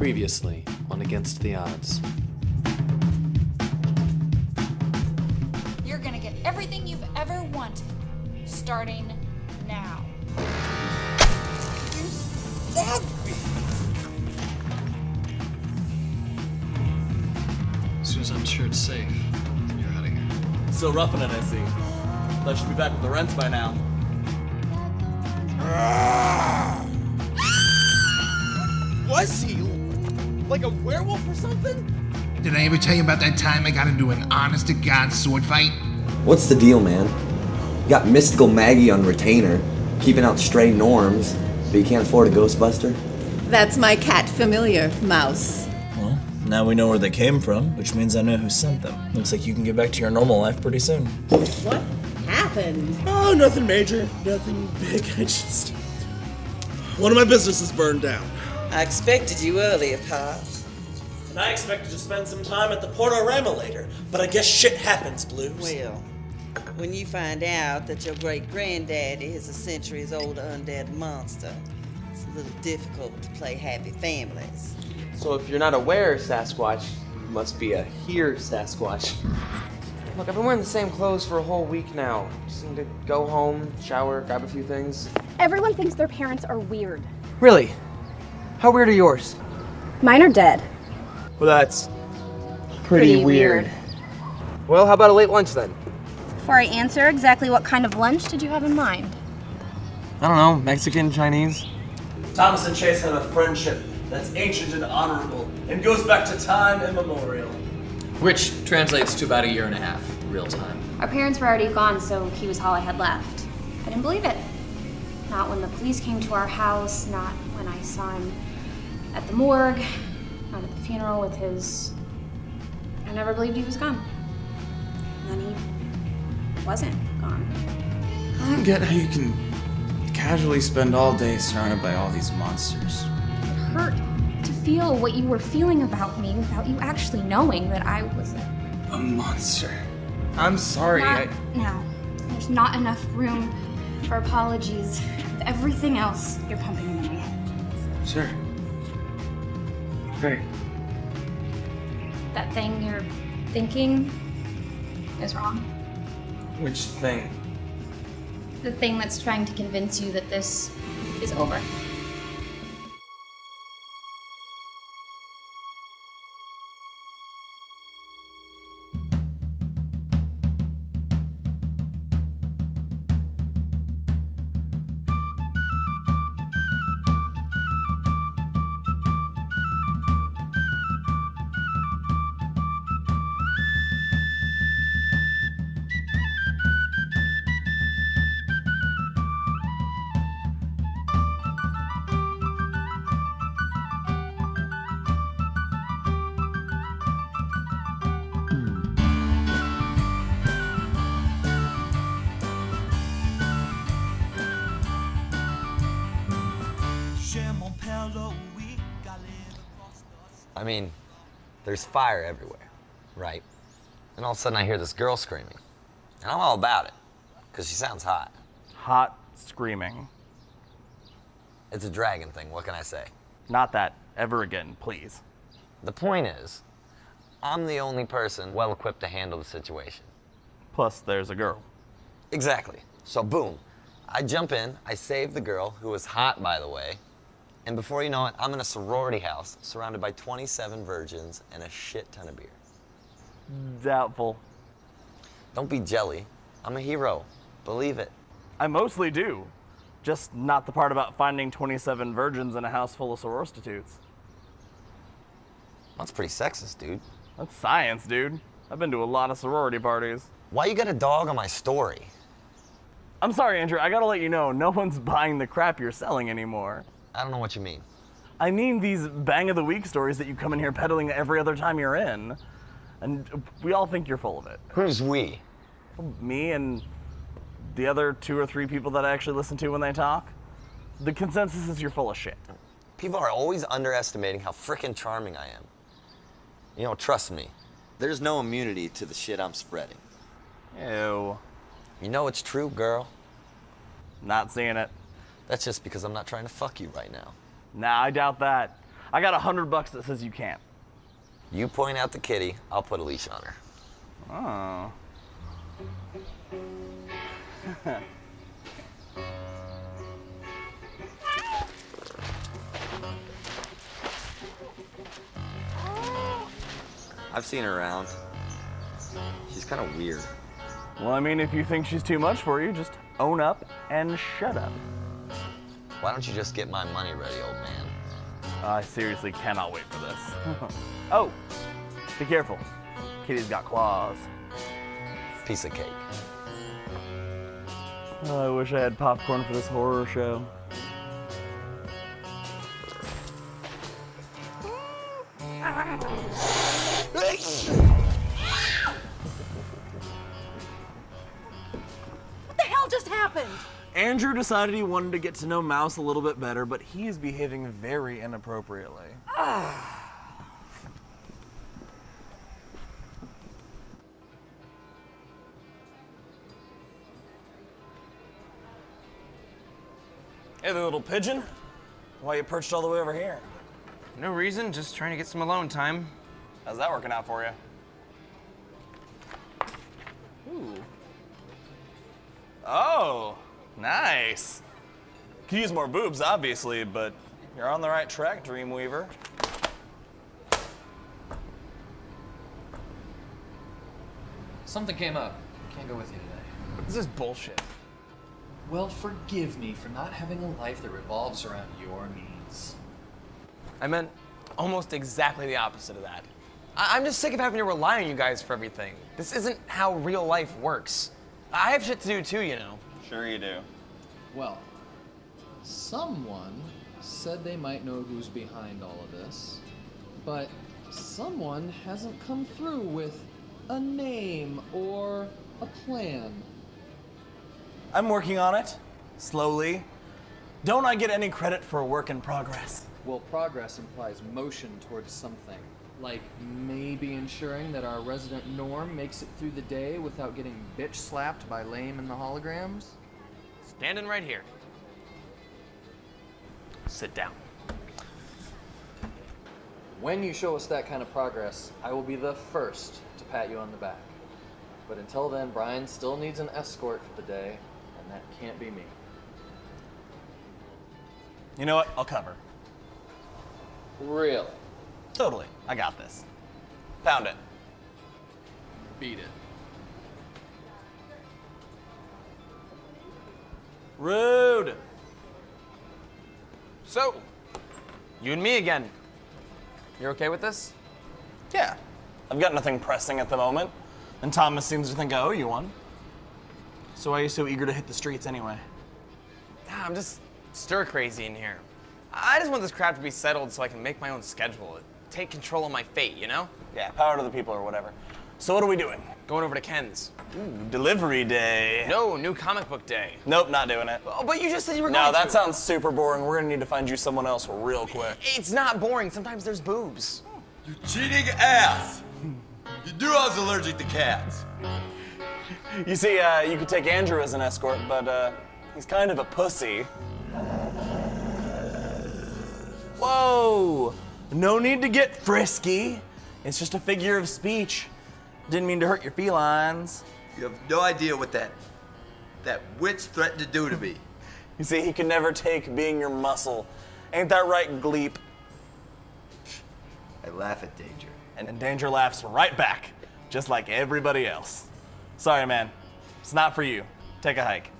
Previously on Against the Odds. You're gonna get everything you've ever wanted, starting now. You stabbed me! As soon as I'm sure it's safe, you're out of here. Still roughing it, I see. Thought you'd be back with the rents by now. Was he like a werewolf or something? Did I ever tell you about that time I got into an honest-to-God sword fight? What's the deal, man? You got mystical Maggie on retainer, keeping out stray norms, but you can't afford a Ghostbuster? That's my cat familiar, Mouse. Well, now we know where they came from, which means I know who sent them. Looks like you can get back to your normal life pretty soon. What happened? Oh, nothing major, nothing big. One of my businesses burned down. I expected you earlier, Pop. And I expected to spend some time at the Portorama later, but I guess shit happens, Blues. Well, when you find out that your great-granddaddy is a centuries-old undead monster, it's a little difficult to play happy families. So if you're not aware, Sasquatch, you must be a here Sasquatch. Look, I've been wearing the same clothes for a whole week now. Just need to go home, shower, grab a few things. Everyone thinks their parents are weird. Really? How weird are yours? Mine are dead. Well, that's pretty weird. Well, how about a late lunch then? Before I answer, exactly what kind of lunch did you have in mind? I don't know, Mexican, Chinese? Thomas and Chase have a friendship that's ancient and honorable and goes back to time immemorial. Which translates to about a year and a half, real time. Our parents were already gone, so he was all I had left. I didn't believe it. Not when the police came to our house, not when I saw him at the morgue, not at the funeral with his... I never believed he was gone. And then he wasn't gone. I don't get how you can casually spend all day surrounded by all these monsters. It hurt to feel what you were feeling about me without you actually knowing that I was A monster. I'm sorry, Not now. There's not enough room for apologies with everything else you're pumping into my head. Sure. Great. That thing you're thinking is wrong. Which thing? The thing that's trying to convince you that this is over. I mean, there's fire everywhere, right? And all of a sudden I hear this girl screaming. And I'm all about it, because she sounds hot. Hot screaming. It's a dragon thing, what can I say? Not that ever again, please. The point is, I'm the only person well equipped to handle the situation. Plus, there's a girl. Exactly. So boom, I jump in, I save the girl, who was hot by the way, and before you know it, I'm in a sorority house surrounded by 27 virgins and a shit ton of beer. Doubtful. Don't be jelly. I'm a hero. Believe it. I mostly do. Just not the part about finding 27 virgins in a house full of sororstitutes. That's pretty sexist, dude. That's science, dude. I've been to a lot of sorority parties. Why you got a dog on my story? I'm sorry, Andrew, I gotta let you know, no one's buying the crap you're selling anymore. I don't know what you mean. I mean these bang of the week stories that you come in here peddling every other time you're in. And we all think you're full of it. Who's we? Me and the other 2 or 3 people that I actually listen to when they talk. The consensus is you're full of shit. People are always underestimating how frickin' charming I am. You know, trust me, there's no immunity to the shit I'm spreading. Ew. You know it's true, girl. Not seeing it. That's just because I'm not trying to fuck you right now. Nah, I doubt that. I got $100 that says you can't. You point out the kitty, I'll put a leash on her. Oh. I've seen her around. She's kind of weird. Well, I mean, if you think she's too much for you, just own up and shut up. Why don't you just get my money ready, old man? I seriously cannot wait for this. Oh, be careful. Kitty's got claws. Piece of cake. Oh, I wish I had popcorn for this horror show. What the hell just happened? Andrew decided he wanted to get to know Mouse a little bit better, but he is behaving very inappropriately. Hey there, little pigeon. Why you perched all the way over here? No reason, just trying to get some alone time. How's that working out for you? Ooh. Oh, nice. Could use more boobs, obviously, but you're on the right track, Dreamweaver. Something came up. Can't go with you today. This is bullshit. Well, forgive me for not having a life that revolves around your needs. I meant almost exactly the opposite of that. I'm just sick of having to rely on you guys for everything. This isn't how real life works. I have shit to do too, you know. Sure you do. Well, someone said they might know who's behind all of this, but someone hasn't come through with a name or a plan. I'm working on it, slowly. Don't I get any credit for a work in progress? Well, progress implies motion towards something. Like maybe ensuring that our resident Norm makes it through the day without getting bitch slapped by Lame and the holograms? Standing right here. Sit down. When you show us that kind of progress, I will be the first to pat you on the back. But until then, Brian still needs an escort for the day, and that can't be me. You know what? I'll cover. Really? Totally. I got this. Found it. Beat it. Rude. So, you and me again. You're okay with this? Yeah. I've got nothing pressing at the moment, and Thomas seems to think I owe you one. So why are you so eager to hit the streets anyway? I'm just stir crazy in here. I just want this crap to be settled so I can make my own schedule. Take control of my fate, you know? Yeah, power to the people or whatever. So what are we doing? Going over to Ken's. Ooh, delivery day. No, new comic book day. Nope, not doing it. Oh, but you just said you were going No, to. that sounds super boring. We're gonna need to find you someone else real quick. It's not boring. Sometimes there's boobs. You cheating ass! You knew I was allergic to cats. You see, you could take Andrew as an escort, but he's kind of a pussy. Whoa! No need to get frisky. It's just a figure of speech. Didn't mean to hurt your felines. You have no idea what that witch threatened to do to me. You see, he can never take being your muscle. Ain't that right, Gleep? I laugh at danger. And Danger laughs right back, just like everybody else. Sorry, man. It's not for you. Take a hike.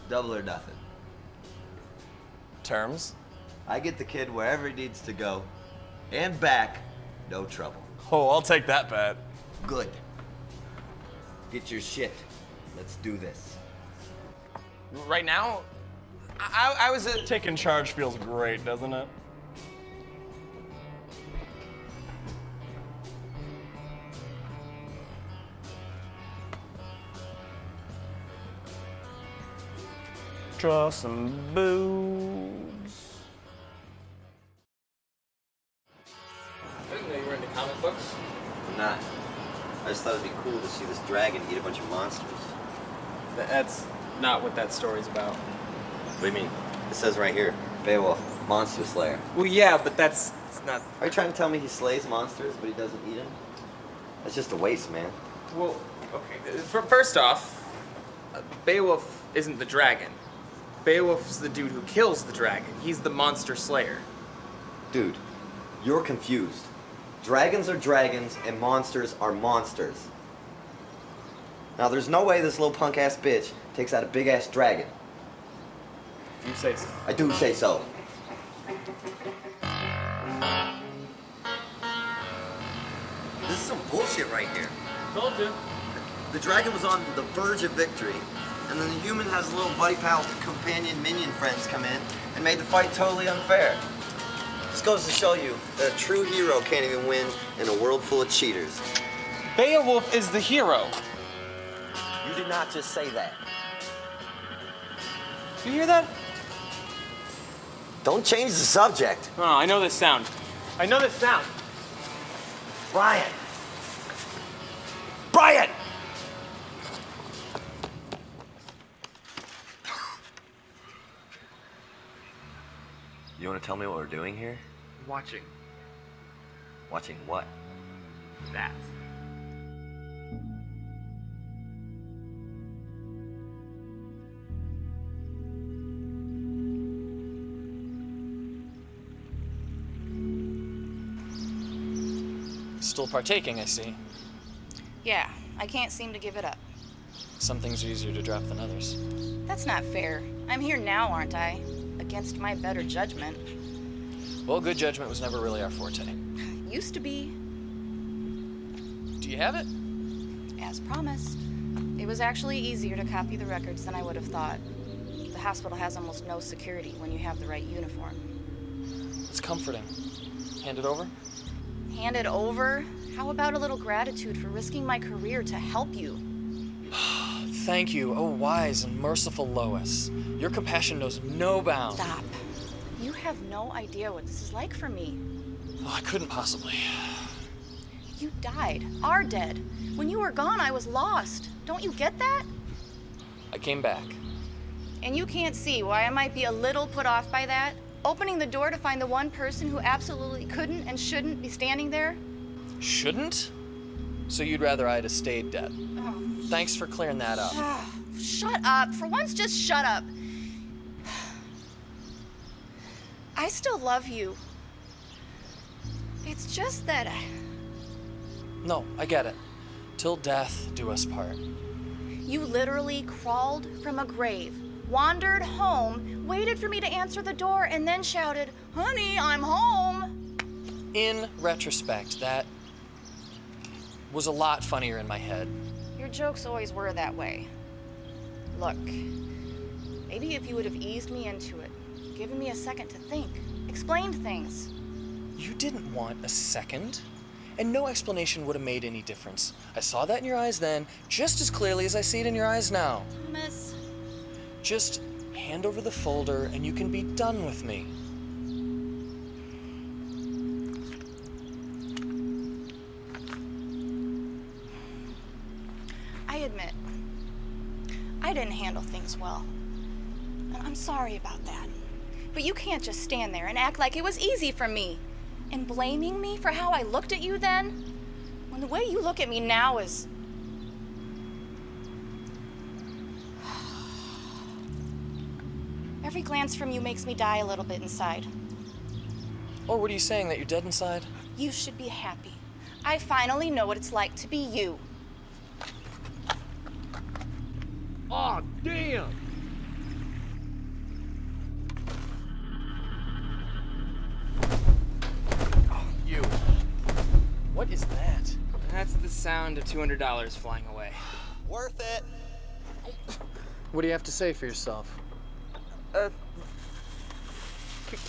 Double or nothing. Terms? I get the kid wherever he needs to go, and back, no trouble. Oh, I'll take that bet. Good. Get your shit. Let's do this. Right now, I was Taking charge feels great, doesn't it? Draw some boobs. I didn't know you were into comic books. I'm not. I just thought it'd be cool to see this dragon eat a bunch of monsters. That's not what that story's about. What do you mean? It says right here, Beowulf. Monster Slayer. Well, yeah, but it's not... Are you trying to tell me he slays monsters, but he doesn't eat them? That's just a waste, man. Well, okay, first off, Beowulf isn't the dragon. Beowulf's the dude who kills the dragon. He's the monster slayer. Dude, you're confused. Dragons are dragons, and monsters are monsters. Now, there's no way this little punk-ass bitch takes out a big-ass dragon. You say so. I do say so. This is some bullshit right here. Told you. The dragon was on the verge of victory, and then the human has little buddy pal companion minion friends come in and made the fight totally unfair. This goes to show you that a true hero can't even win in a world full of cheaters. Beowulf is the hero. You did not just say that. You hear that? Don't change the subject. No, I know this sound. I know this sound. Brian! Brian! You want to tell me what we're doing here? Watching. Watching what? That. Still partaking, I see. Yeah, I can't seem to give it up. Some things are easier to drop than others. That's not fair. I'm here now, aren't I? Against my better judgment. Well, good judgment was never really our forte. Used to be. Do you have it? As promised. It was actually easier to copy the records than I would have thought. The hospital has almost no security when you have the right uniform. It's comforting. Hand it over? Hand it over? How about a little gratitude for risking my career to help you? Thank you, oh wise and merciful Lois. Your compassion knows no bounds. Stop. You have no idea what this is like for me. Oh, I couldn't possibly. You died, are dead. When you were gone, I was lost. Don't you get that? I came back. And you can't see why I might be a little put off by that? Opening the door to find the one person who absolutely couldn't and shouldn't be standing there? Shouldn't? So you'd rather I'd have stayed dead. Oh. Thanks for clearing that up. Shut up. For once, just shut up. I still love you. It's just that No, I get it. Till death do us part. You literally crawled from a grave, wandered home, waited for me to answer the door, and then shouted, "Honey, I'm home." In retrospect, that was a lot funnier in my head. Your jokes always were that way. Look, maybe if you would have eased me into it, given me a second to think, explained things. You didn't want a second, and no explanation would have made any difference. I saw that in your eyes then, just as clearly as I see it in your eyes now. Thomas. Just hand over the folder and you can be done with me. I admit, I didn't handle things well. And I'm sorry about that. But you can't just stand there and act like it was easy for me. And blaming me for how I looked at you then, when the way you look at me now is... Every glance from you makes me die a little bit inside. Or what are you saying, that you're dead inside? You should be happy. I finally know what it's like to be you. Aw, damn! You. What is that? That's the sound of $200 flying away. Worth it. What do you have to say for yourself?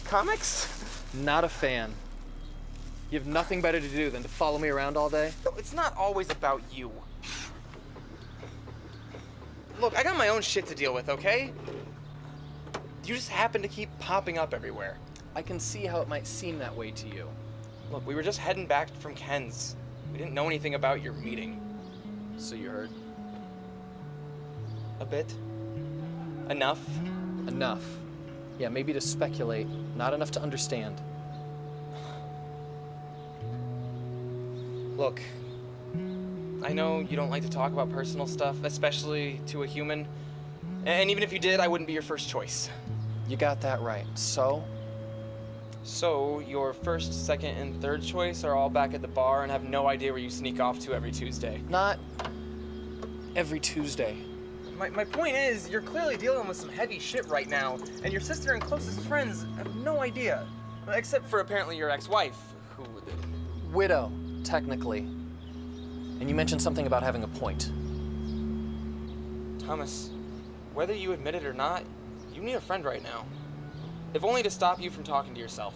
Comics? Not a fan. You have nothing better to do than to follow me around all day? No, it's not always about you. Look, I got my own shit to deal with, okay? You just happen to keep popping up everywhere. I can see how it might seem that way to you. Look, we were just heading back from Ken's. We didn't know anything about your meeting. So you heard? A bit. Enough. Enough. Yeah, maybe to speculate, not enough to understand. Look, I know you don't like to talk about personal stuff, especially to a human. And even if you did, I wouldn't be your first choice. You got that right. So? So, your first, second, and third choice are all back at the bar and have no idea where you sneak off to every Tuesday. Not every Tuesday. My point is, you're clearly dealing with some heavy shit right now, and your sister and closest friends have no idea. Except for apparently your ex-wife, who... Widow, technically. And you mentioned something about having a point. Thomas, whether you admit it or not, you need a friend right now. If only to stop you from talking to yourself.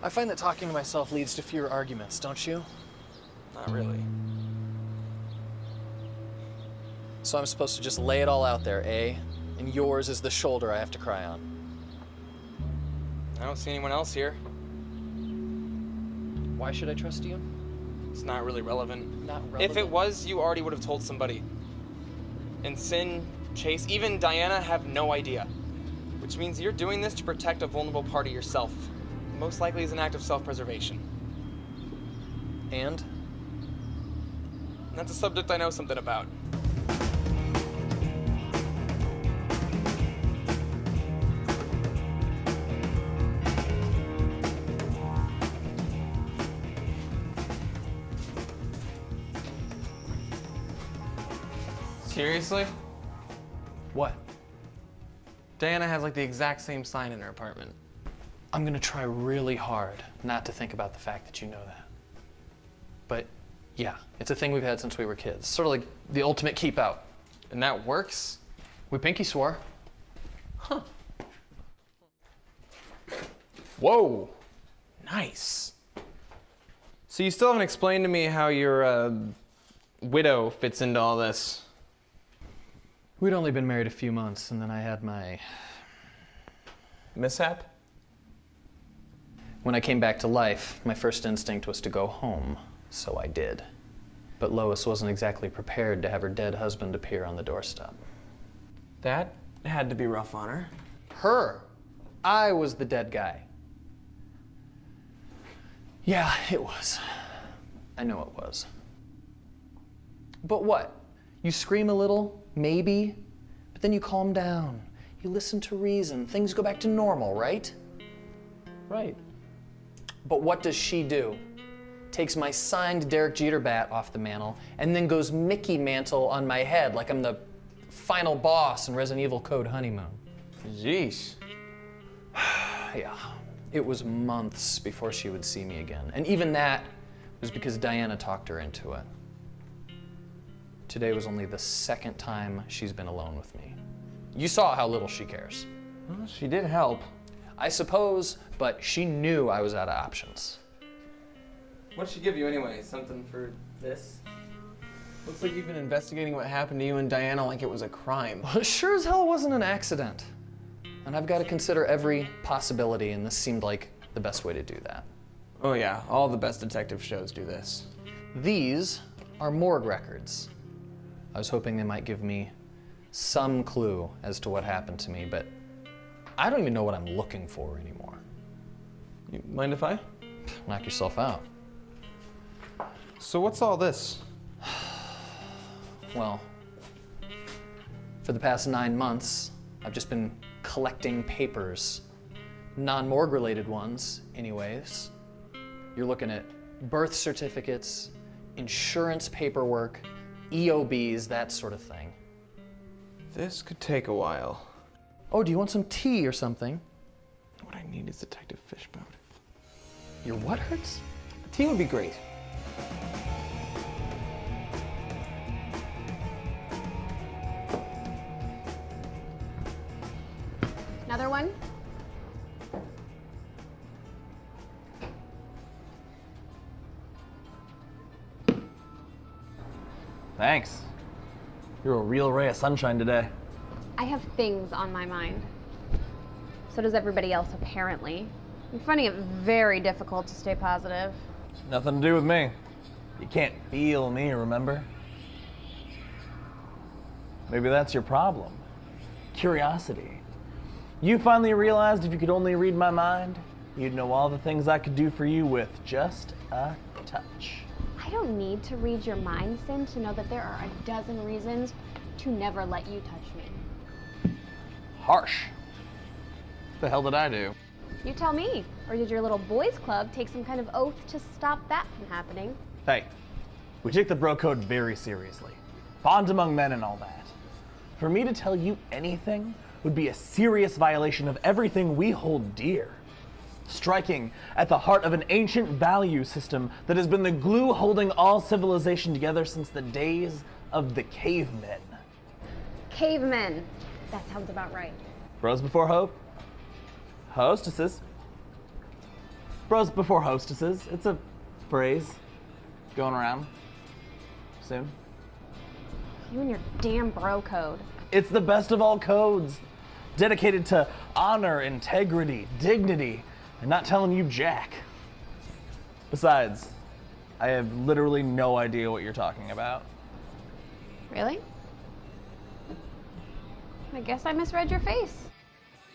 I find that talking to myself leads to fewer arguments, don't you? Not really. So I'm supposed to just lay it all out there, eh? And yours is the shoulder I have to cry on. I don't see anyone else here. Why should I trust you? It's not really relevant. Not relevant? If it was, you already would have told somebody. And Sin, Chase, even Diana have no idea. Which means you're doing this to protect a vulnerable part of yourself. Most likely as an act of self-preservation. And? That's a subject I know something about. Seriously? What? Diana has like the exact same sign in her apartment. I'm gonna try really hard not to think about the fact that you know that. But yeah, it's a thing we've had since we were kids. Sort of like the ultimate keep out. And that works? We pinky swore. Huh. Whoa. Nice. So you still haven't explained to me how your widow fits into all this. We'd only been married a few months, and then I had my... mishap? When I came back to life, my first instinct was to go home, so I did. But Lois wasn't exactly prepared to have her dead husband appear on the doorstep. That had to be rough on her. Her? I was the dead guy. Yeah, it was. I know it was. But what? You scream a little, maybe, but then you calm down. You listen to reason. Things go back to normal, right? Right. But what does she do? Takes my signed Derek Jeter bat off the mantle and then goes Mickey Mantle on my head like I'm the final boss in Resident Evil Code Honeymoon. Jeez. Yeah, it was months before she would see me again. And even that was because Diana talked her into it. Today was only the second time she's been alone with me. You saw how little she cares. Well, she did help. I suppose, but she knew I was out of options. What'd she give you anyway? Something for this? Looks like you've been investigating what happened to you and Diana like it was a crime. Well, sure as hell wasn't an accident. And I've got to consider every possibility, and this seemed like the best way to do that. Oh yeah, all the best detective shows do this. These are morgue records. I was hoping they might give me some clue as to what happened to me, but I don't even know what I'm looking for anymore. You mind if I? Knock yourself out. So what's all this? Well, for the past 9 months, I've just been collecting papers. Non-morgue related ones, anyways. You're looking at birth certificates, insurance paperwork, EOBs, that sort of thing. This could take a while. Oh, do you want some tea or something? What I need is Detective Fishbone. Your what hurts? Tea would be great. Another one? Thanks. You're a real ray of sunshine today. I have things on my mind. So does everybody else, apparently. I'm finding it very difficult to stay positive. Nothing to do with me. You can't feel me, remember? Maybe that's your problem. Curiosity. You finally realized if you could only read my mind, you'd know all the things I could do for you with just a touch. I don't need to read your mind, Sin, to know that there are a dozen reasons to never let you touch me. Harsh. The hell did I do? You tell me. Or did your little boys club take some kind of oath to stop that from happening? Hey, we take the bro code very seriously. Bond among men and all that. For me to tell you anything would be a serious violation of everything we hold dear. Striking at the heart of an ancient value system that has been the glue holding all civilization together since the days of the cavemen. Cavemen. That sounds about right. Bros before hostesses. Bros before hostesses. It's a phrase going around soon. You and your damn bro code. It's the best of all codes, dedicated to honor, integrity, dignity, and not telling you jack. Besides, I have literally no idea what you're talking about. Really? I guess I misread your face.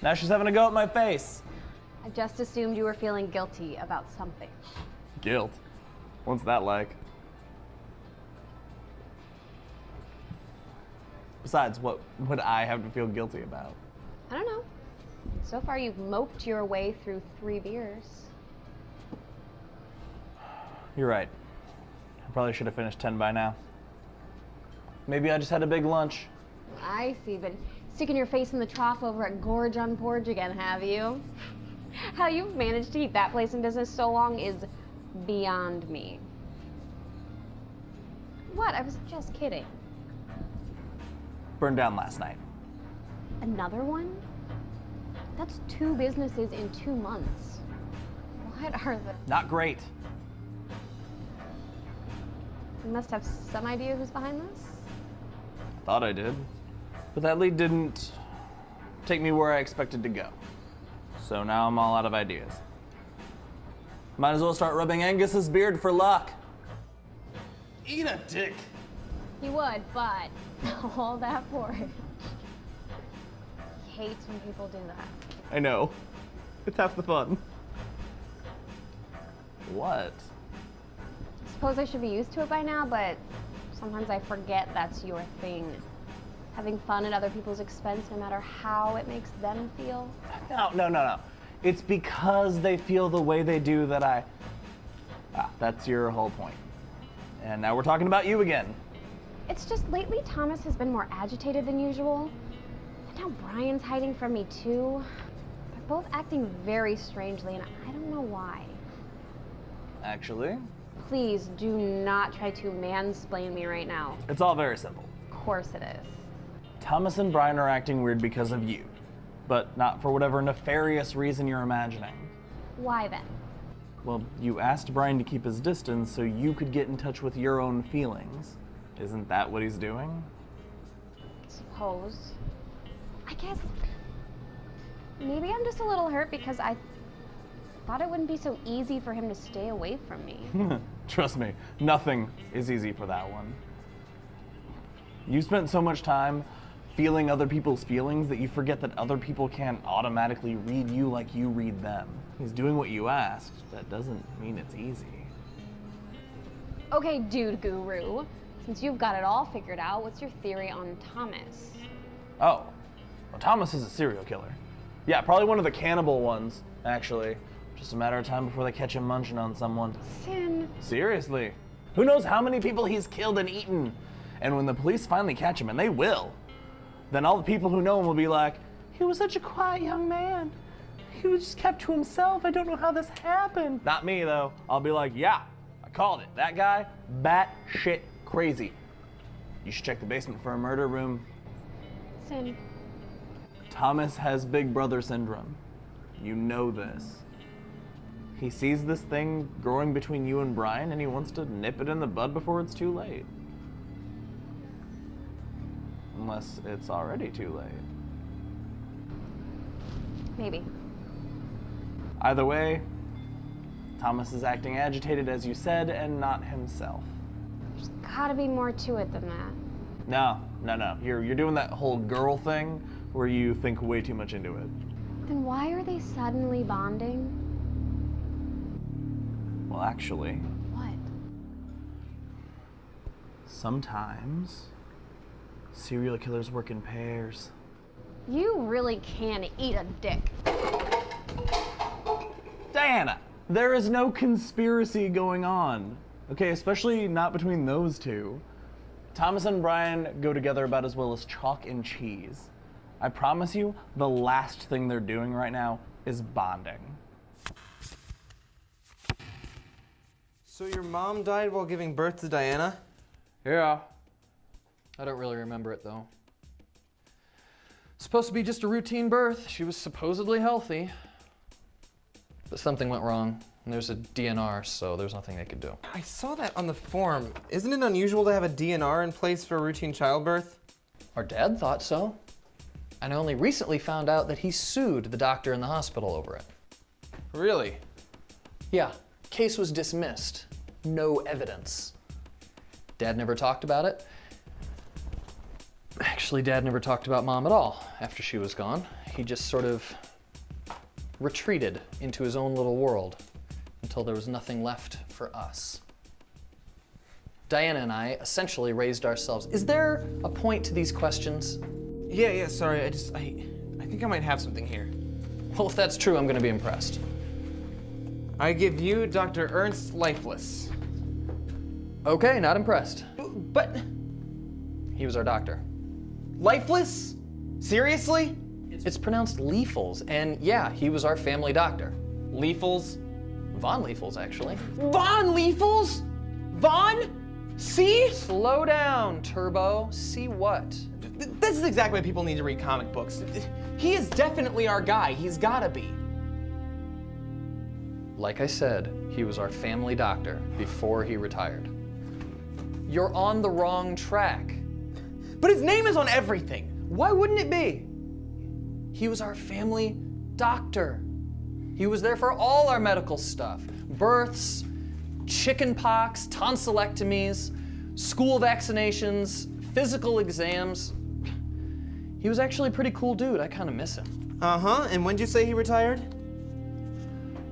Now she's having a go at my face. I just assumed you were feeling guilty about something. Guilt? What's that like? Besides, what would I have to feel guilty about? I don't know. So far, you've moped your way through 3 beers. You're right. I probably should have finished 10 by now. Maybe I just had a big lunch. I see, but sticking your face in the trough over at Gorge on Porge again, have you? How you've managed to keep that place in business so long is beyond me. What? I was just kidding. Burned down last night. Another one? That's 2 businesses in 2 months. What are the... Not great. You must have some idea who's behind this? Thought I did. But that lead didn't take me where I expected to go. So now I'm all out of ideas. Might as well start rubbing Angus's beard for luck. Eat a dick. You would, but all that porridge. He hates when people do that. I know. It's half the fun. What? I suppose I should be used to it by now, but sometimes I forget that's your thing. Having fun at other people's expense, no matter how it makes them feel. No. It's because they feel the way they do that I... that's your whole point. And now we're talking about you again. It's just lately Thomas has been more agitated than usual. And now Brian's hiding from me too. They're both acting very strangely, and I don't know why. Actually? Please do not try to mansplain me right now. It's all very simple. Of course it is. Thomas and Brian are acting weird because of you, but not for whatever nefarious reason you're imagining. Why then? Well, you asked Brian to keep his distance so you could get in touch with your own feelings. Isn't that what he's doing? Suppose. I guess maybe I'm just a little hurt because I thought it wouldn't be so easy for him to stay away from me. Trust me, nothing is easy for that one. You spent so much time feeling other people's feelings that you forget that other people can't automatically read you like you read them. He's doing what you asked. That doesn't mean it's easy. Okay, dude guru. Since you've got it all figured out, what's your theory on Thomas? Oh, well, Thomas is a serial killer. Yeah, probably one of the cannibal ones, actually. Just a matter of time before they catch him munching on someone. Sin. Seriously. Who knows how many people he's killed and eaten? And when the police finally catch him, and they will, then all the people who know him will be like, he was such a quiet young man. He was just kept to himself. I don't know how this happened. Not me, though. I'll be like, yeah, I called it. That guy, batshit crazy. You should check the basement for a murder room. Sin. Thomas has big brother syndrome. You know this. He sees this thing growing between you and Brian, and he wants to nip it in the bud before it's too late. Unless it's already too late. Maybe. Either way, Thomas is acting agitated, as you said, and not himself. There's gotta be more to it than that. No. You're doing that whole girl thing where you think way too much into it. Then why are they suddenly bonding? Well, actually, What? sometimes serial killers work in pairs. You really can eat a dick. Diana, there is no conspiracy going on. Okay, especially not between those two. Thomas and Brian go together about as well as chalk and cheese. I promise you, the last thing they're doing right now is bonding. So your mom died while giving birth to Diana? Yeah. I don't really remember it though. Supposed to be just a routine birth. She was supposedly healthy. But something went wrong, and there's a DNR, so there's nothing they could do. I saw that on the form. Isn't it unusual to have a DNR in place for routine childbirth? Our dad thought so. And I only recently found out that he sued the doctor in the hospital over it. Really? Yeah, case was dismissed. No evidence. Dad never talked about it. Actually, Dad never talked about Mom at all after she was gone. He just sort of retreated into his own little world until there was nothing left for us. Diana and I essentially raised ourselves. Is there a point to these questions? Yeah, sorry, I think I might have something here. Well, if that's true, I'm gonna be impressed. I give you Dr. Ernst Lifeless. Okay, not impressed. But he was our doctor. Lifeless? Seriously? It's pronounced Liefels, and yeah, he was our family doctor. Liefels? Von Liefels, actually. Von Liefels? Von? See? Slow down, Turbo. See what? This is exactly why people need to read comic books. He is definitely our guy. He's gotta be. Like I said, he was our family doctor before he retired. You're on the wrong track. But his name is on everything. Why wouldn't it be? He was our family doctor. He was there for all our medical stuff. Births, chicken pox, tonsillectomies, school vaccinations, physical exams. He was actually a pretty cool dude. I kind of miss him. Uh-huh, and when'd you say he retired?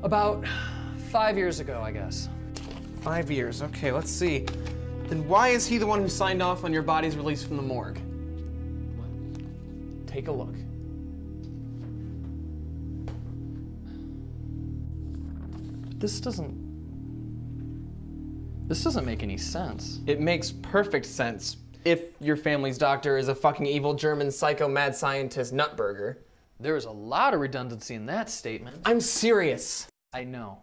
About 5 years ago, I guess. 5 years, okay, let's see. Then why is he the one who signed off on your body's release from the morgue? Take a look. This doesn't make any sense. It makes perfect sense if your family's doctor is a fucking evil German psycho mad scientist nutburger. There is a lot of redundancy in that statement. I'm serious. I know.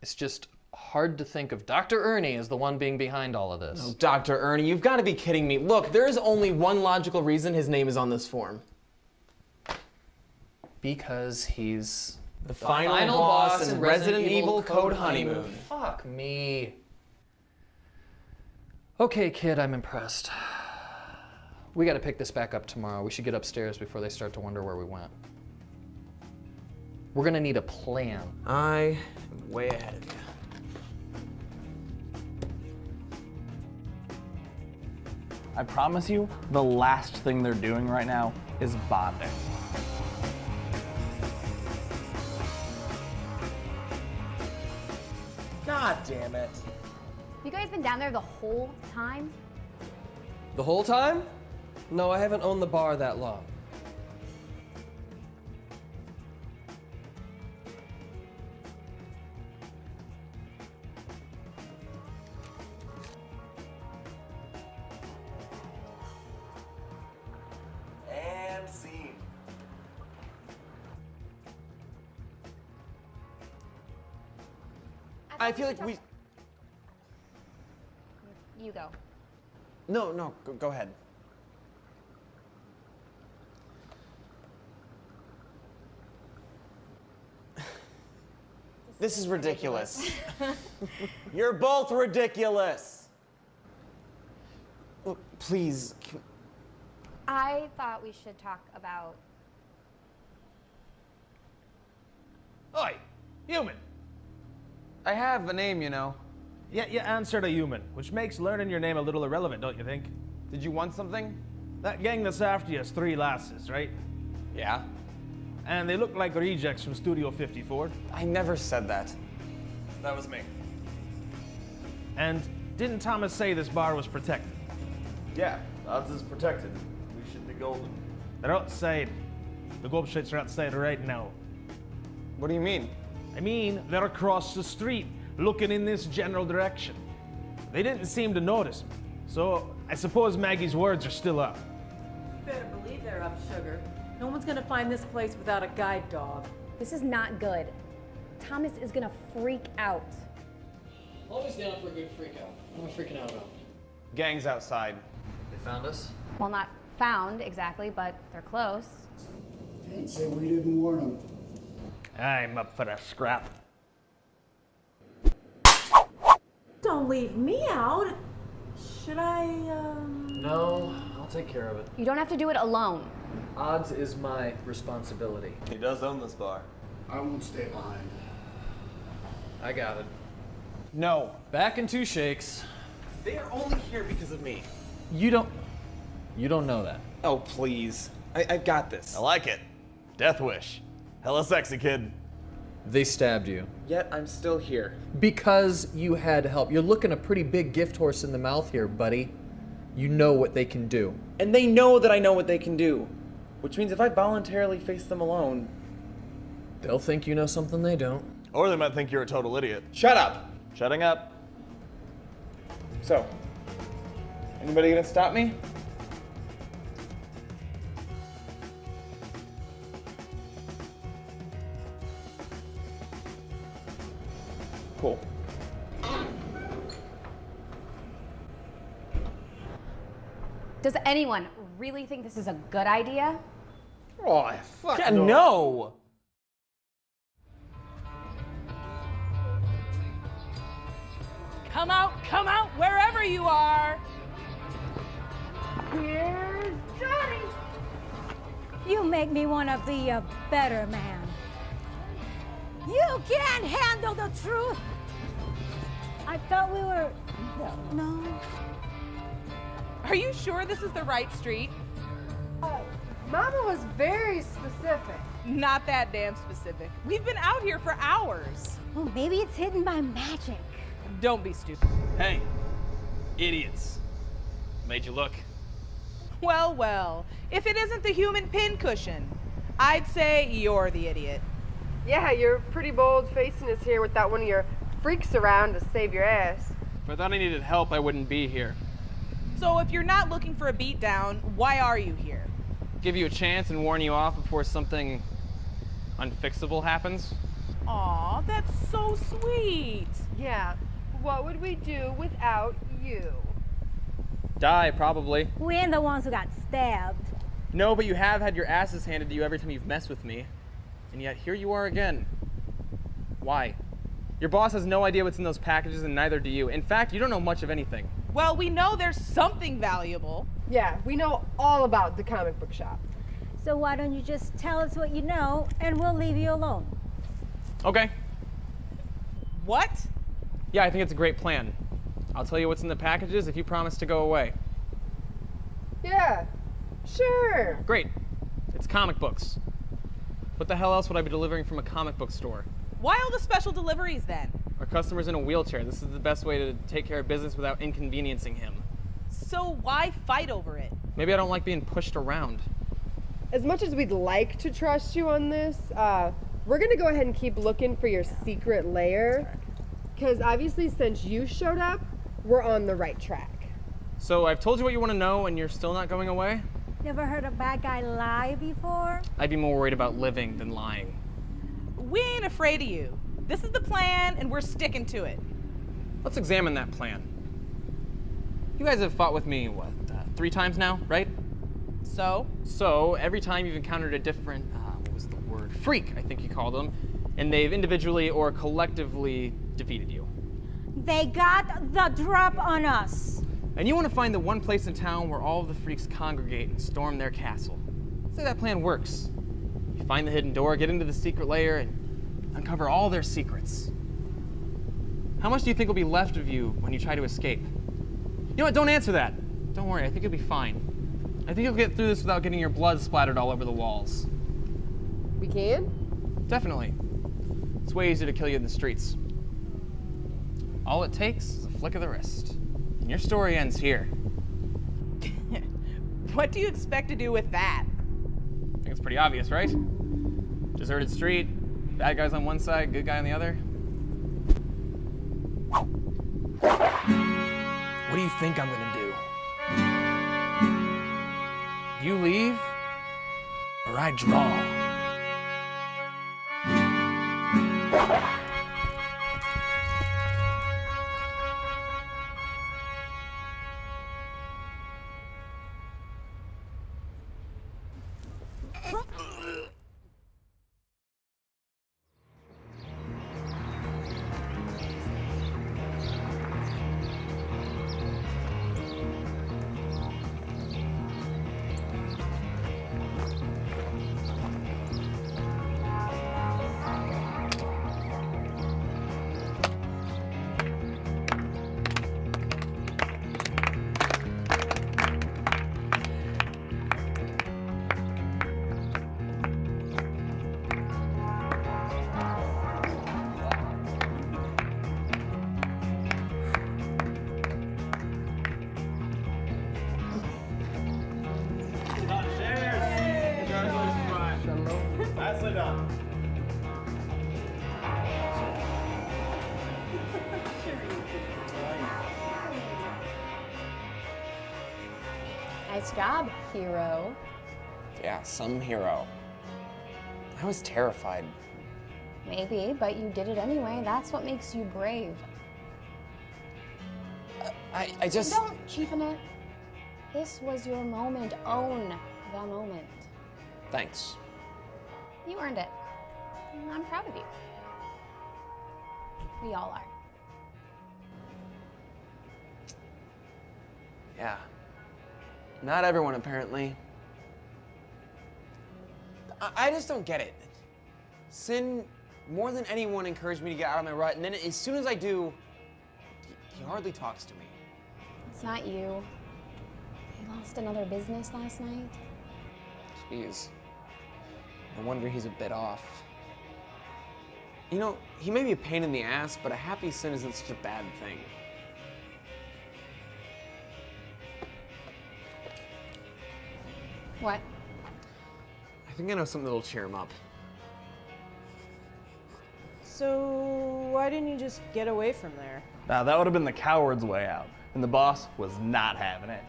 It's just hard to think of Dr. Ernie as the one being behind all of this. Oh, Dr. Ernie, you've got to be kidding me. Look, there is only one logical reason his name is on this form. Because he's the final boss in Resident Evil Code Honeymoon. Fuck me. Okay, kid, I'm impressed. We gotta pick this back up tomorrow. We should get upstairs before they start to wonder where we went. We're gonna need a plan. I am way ahead of you. I promise you, the last thing they're doing right now is bonding. God damn it. You guys been down there the whole time? The whole time? No, I haven't owned the bar that long. And scene. I feel like we... You go. No, go ahead. This is ridiculous. You're both ridiculous. Look, please. I thought we should talk about... Oi, human. I have a name, you know. Yeah, you answered a human, which makes learning your name a little irrelevant, don't you think? Did you want something? That gang that's after you is 3 lasses, right? Yeah. and they look like rejects from Studio 54. I never said that. That was me. And didn't Thomas say this bar was protected? Yeah, odds is protected. We should be golden. They're outside. The Gobshites are outside right now. What do you mean? I mean, they're across the street, looking in this general direction. They didn't seem to notice me, so I suppose Maggie's words are still up. You better believe they're up, sugar. No one's gonna find this place without a guide dog. This is not good. Thomas is gonna freak out. Always down for a good freak out. What am I freaking out about? Gang's outside. They found us? Well, not found exactly, but they're close. Can't say we didn't warn them. I'm up for a scrap. Don't leave me out. Should I, No, I'll take care of it. You don't have to do it alone. Odds is my responsibility. He does own this bar. I won't stay behind. I got it. No. Back in 2 shakes. They are only here because of me. You don't know that. Oh, please. I've got this. I like it. Death wish. Hella sexy, kid. They stabbed you. Yet I'm still here. Because you had help. You're looking a pretty big gift horse in the mouth here, buddy. You know what they can do. And they know that I know what they can do. Which means if I voluntarily face them alone... They'll think you know something they don't. Or they might think you're a total idiot. Shut up! Shutting up. So, anybody gonna stop me? Cool. Does anyone really think this is a good idea? Oh, fuck Yeah, no! Come out, wherever you are. Here's Johnny. You make me want to be a better man. You can't handle the truth. I thought we were... No. Are you sure this is the right street? Mama was very specific. Not that damn specific. We've been out here for hours. Well, maybe it's hidden by magic. Don't be stupid. Hey, idiots. Made you look. Well, well, if it isn't the human pincushion, I'd say you're the idiot. Yeah, you're pretty bold facing us here without one of your freaks around to save your ass. If I thought I needed help, I wouldn't be here. So if you're not looking for a beatdown, why are you here? Give you a chance and warn you off before something unfixable happens. Aw, that's so sweet. Yeah, what would we do without you? Die, probably. We ain't the ones who got stabbed. No, but you have had your asses handed to you every time you've messed with me. And yet here you are again. Why? Your boss has no idea what's in those packages and neither do you. In fact, you don't know much of anything. Well, we know there's something valuable. Yeah, we know all about the comic book shop. So why don't you just tell us what you know and we'll leave you alone? Okay. What? Yeah, I think it's a great plan. I'll tell you what's in the packages if you promise to go away. Yeah, sure. Great. It's comic books. What the hell else would I be delivering from a comic book store? Why all the special deliveries then? Our customer's in a wheelchair. This is the best way to take care of business without inconveniencing him. So why fight over it? Maybe I don't like being pushed around. As much as we'd like to trust you on this, we're gonna go ahead and keep looking for your secret lair. Because obviously since you showed up, we're on the right track. So I've told you what you want to know and you're still not going away? Never heard a bad guy lie before? I'd be more worried about living than lying. We ain't afraid of you. This is the plan and we're sticking to it. Let's examine that plan. You guys have fought with me, what, 3 times now, right? So? So, every time you've encountered a different, what was the word? Freak, I think you called them, and they've individually or collectively defeated you. They got the drop on us. And you want to find the one place in town where all of the freaks congregate and storm their castle. So that plan works. You find the hidden door, get into the secret lair, and uncover all their secrets. How much do you think will be left of you when you try to escape? You know what, don't answer that. Don't worry, I think you'll be fine. I think you'll get through this without getting your blood splattered all over the walls. We can? Definitely. It's way easier to kill you in the streets. All it takes is a flick of the wrist. And your story ends here. What do you expect to do with that? I think it's pretty obvious, right? Deserted street, bad guys on one side, good guy on the other. What do you think I'm gonna do? You leave, or I draw. Nicely done. Nice job, hero. Yeah, some hero. I was terrified. Maybe, but you did it anyway. That's what makes you brave. I just... Don't cheapen it. This was your moment. Own the moment. Thanks. You earned it. I'm proud of you. We all are. Yeah. Not everyone, apparently. I just don't get it. Sin, more than anyone, encouraged me to get out of my rut, and then as soon as I do, he hardly talks to me. It's not you. You lost another business last night. Jeez. I wonder he's a bit off. You know, he may be a pain in the ass, but a happy sin isn't such a bad thing. What? I think I know something that'll cheer him up. So why didn't you just get away from there? Now, that would have been the coward's way out, and the boss was not having it.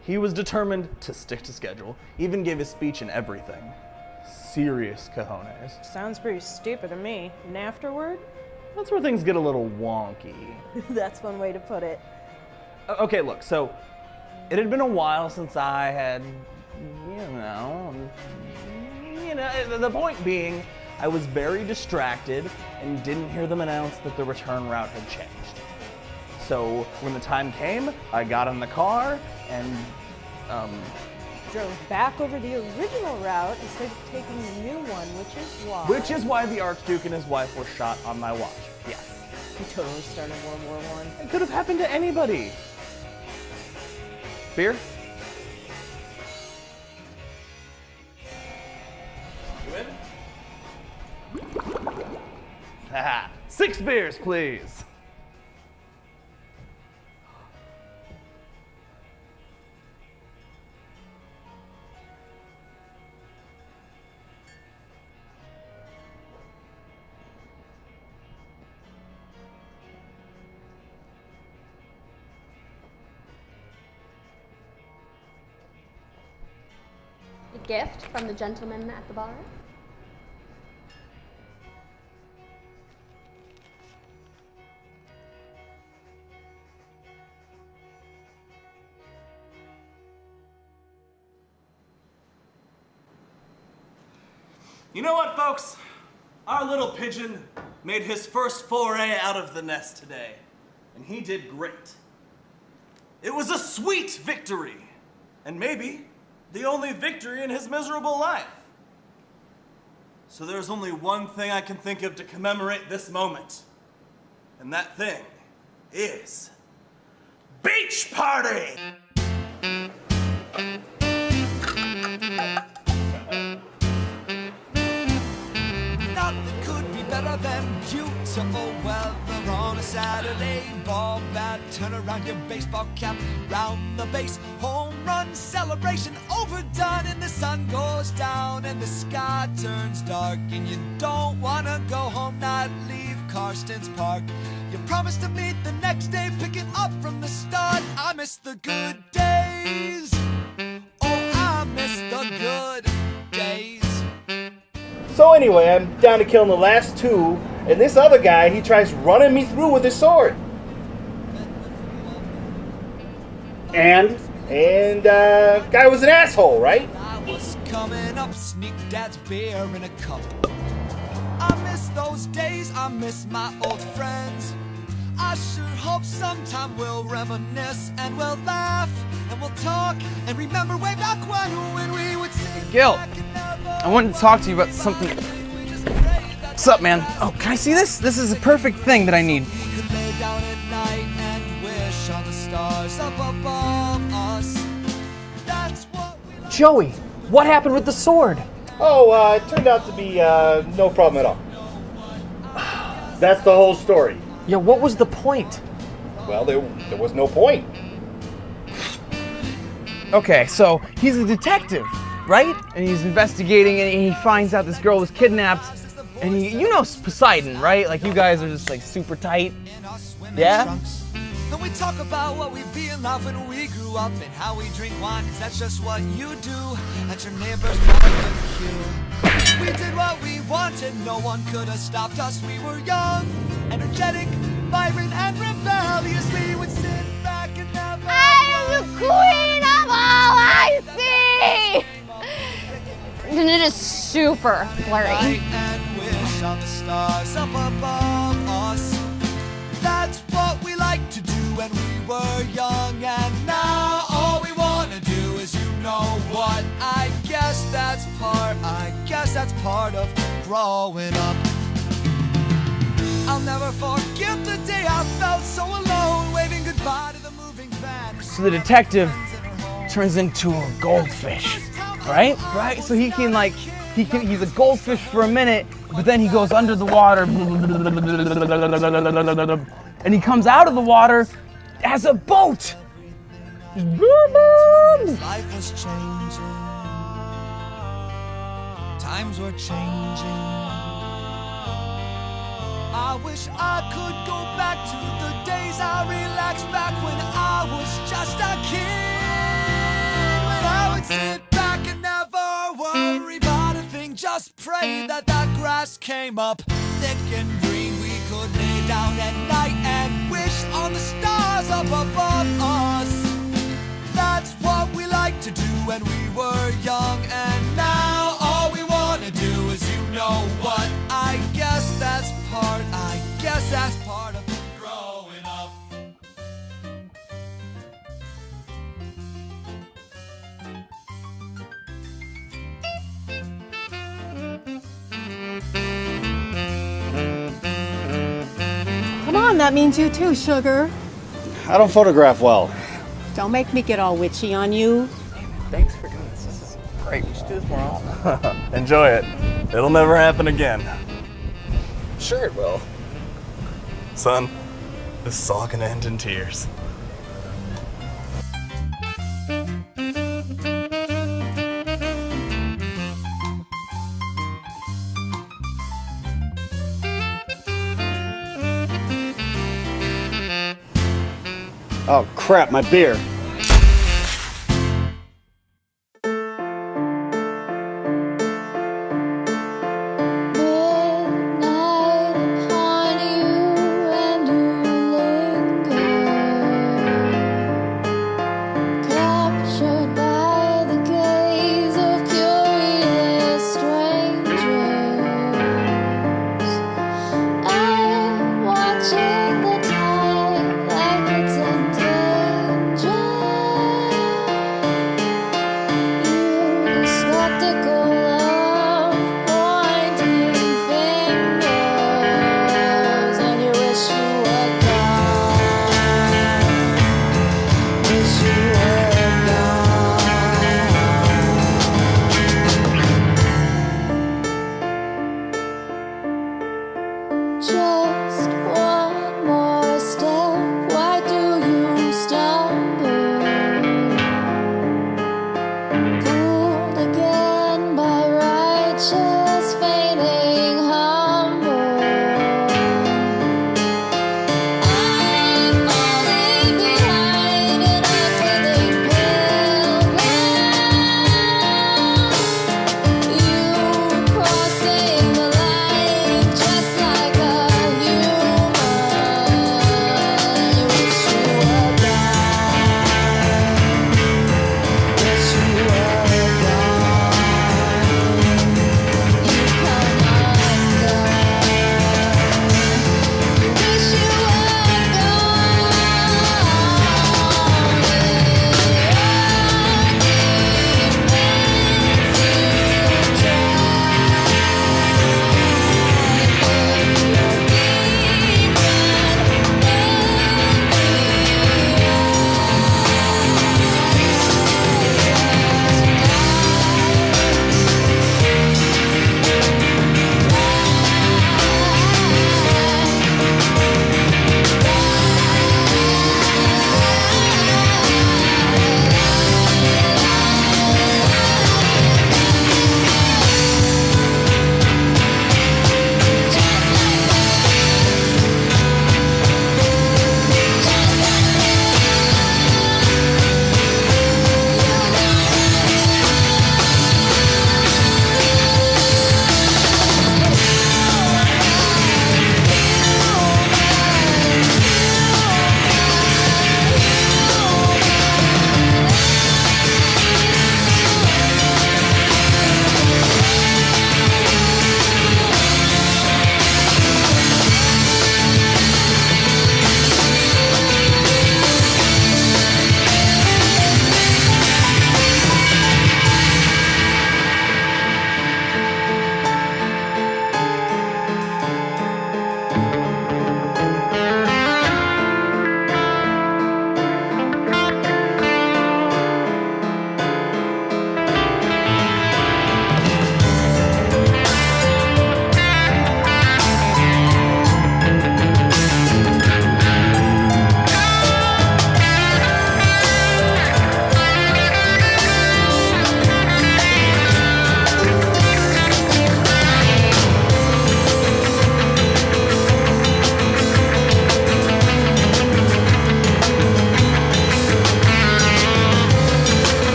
He was determined to stick to schedule, even gave his speech and everything. Serious cojones. Sounds pretty stupid to me. And afterward? That's where things get a little wonky. That's one way to put it. Okay, look, so it had been a while since I had, the point being, I was very distracted and didn't hear them announce that the return route had changed. So when the time came, I got in the car and, drove back over the original route instead of taking the new one, which is why the Archduke and his wife were shot on my watch. Yes. You totally started World War I. It could have happened to anybody. Beer? You in? Haha. 6 beers, please. A gift from the gentleman at the bar. You know what, folks? Our little pigeon made his first foray out of the nest today, and he did great. It was a sweet victory, and maybe the only victory in his miserable life. So there's only one thing I can think of to commemorate this moment, and that thing is Beach Party! better than beautiful weather on a Saturday. Ball bat, turn around your baseball cap, round the base, home run celebration overdone, and the sun goes down and the sky turns dark, and you don't wanna go home, not leave Karsten's Park. You promised to meet the next day, pick it up from the start. I miss the good days. Oh, I miss the good days. So anyway, I'm down to killing the last two, and this other guy, he tries running me through with his sword. And guy was an asshole, right? I was coming up, sneak dad's beer in a cup. I miss those days, I miss my old friends. I sure hope sometime we'll reminisce and we'll laugh and we'll talk and remember way back when we would sit. Gil, I wanted to talk to you about something. What's up, man? Oh, can I see this? This is a perfect thing that I need. We could lay down at night and wish on the stars up above us. That's what we... Joey, what happened with the sword? Oh, it turned out to be no problem at all. That's the whole story. Yeah, what was the point? Well, there was no point. Okay, so he's a detective, right? And he's investigating, and he finds out this girl was kidnapped. And you know Poseidon, right? Like, you guys are just like super tight. Yeah? And we talk about what we be in love when we grew up and how we drink wine, 'cause that's just what you do at your neighbor's barbecue. We did what we wanted, no one could have stopped us. We were young, energetic, vibrant, and rebellious. We would sit back and never... I am the queen of all I see! And it is super blurry. And wish on the stars up above us. That's what we like to do when we were young, and now all we want to do is, you know what, I guess that's part of growing up. I'll never forget the day I felt so alone, waving goodbye to the moving van. So the detective turns into a goldfish, right? Right? So he's a goldfish for a minute, but then he goes under the water, and he comes out of the water as a boat. Life was changing. Times were changing. I wish I could go back to the days I relaxed back when I was just a kid. When I would sit back and never worry about a thing, just pray that that grass came up thick and green. We could lay down at night and wish on the stars up above us. That's what we like to do when we were young, and now all we want to do is, you know what, I guess that's part of growing up. Come on, that means you too, sugar. I don't photograph well. Don't make me get all witchy on you. Thanks for doing this. This is great. We should do this more often. Enjoy it. It'll never happen again. Sure it will. Son, this is all gonna end in tears. Oh crap, my beer. Watching the tide like it's in danger. just